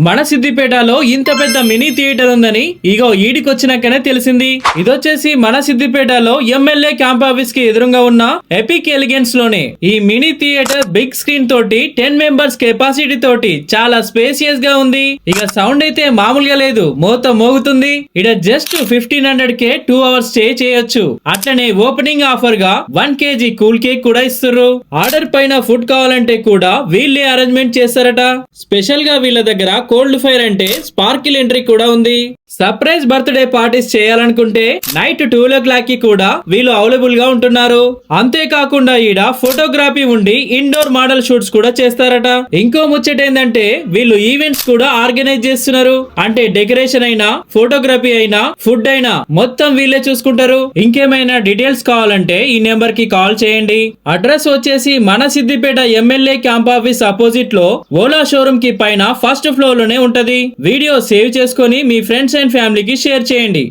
మన సిద్దిపేటలో ఇంత పెద్ద మినీ థియేటర్ ఉందని ఇగో ఈడికొచ్చినాకనే తెలిసింది. ఇదొచ్చేసి మన సిద్దిపేటలో ఎమ్మెల్యే క్యాంప్ ఆఫీస్ కి ఎదురుగా ఉన్న ఎపిక్ ఎలిగెన్స్ లోనే. ఈ మినీ థియేటర్ బిగ్ స్క్రీన్ తోటి 10 మెంబర్స్ కెపాసిటీ తోటి చాలా స్పేసియస్ గా ఉంది. ఇక సౌండ్ అయితే మామూలుగా లేదు, మోత మోగుతుంది. ఇడ జస్ట్ 1500 2 అవర్స్ స్టే చేయొచ్చు. అట్లనే ఓపెనింగ్ ఆఫర్ గా 1 kg కూల్ కేక్ కూడా ఇస్తున్నారు. ఆర్డర్ పైన ఫుడ్ కావాలంటే కూడా వీళ్ళే అరేంజ్మెంట్ చేస్తారట. స్పెషల్ గా వీళ్ళ దగ్గర కోల్డ్ ఫైర్ అంటే స్పార్కిల్ ఎంట్రీ కూడా ఉంది. సర్ప్రైజ్ బర్త్డే పార్టీస్ చేయాలనుకుంటే నైట్ 12 o'clock కి కూడా వీళ్ళు అవైలబుల్ గా ఉంటున్నారు. అంతేకాకుండా ఈడ ఫోటోగ్రఫీ ఉండి ఇండోర్ మోడల్ షూట్స్ కూడా చేస్తారట. ఇంకో ముచ్చట ఏంటంటే వీళ్ళు ఈవెంట్స్ కూడా ఆర్గనైజ్ చేస్తున్నారు. అంటే డెకరేషన్ అయినా, ఫోటోగ్రఫీ అయినా, ఫుడ్ అయినా మొత్తం వీళ్ళే చూసుకుంటారు. ఇంకేమైనా డీటెయిల్స్ కావాలంటే ఈ నెంబర్ కి కాల్ చేయండి. అడ్రస్ వచ్చేసి మన Siddipet MLA camp office opposite లో ఓలా షోరూమ్ కి పైన ఫస్ట్ ఫ్లోర్ లోనే ఉంటది. వీడియో సేవ్ చేసుకొని మీ ఫ్రెండ్స్ అండ్ ఫ్యామిలీకి షేర్ చేయండి.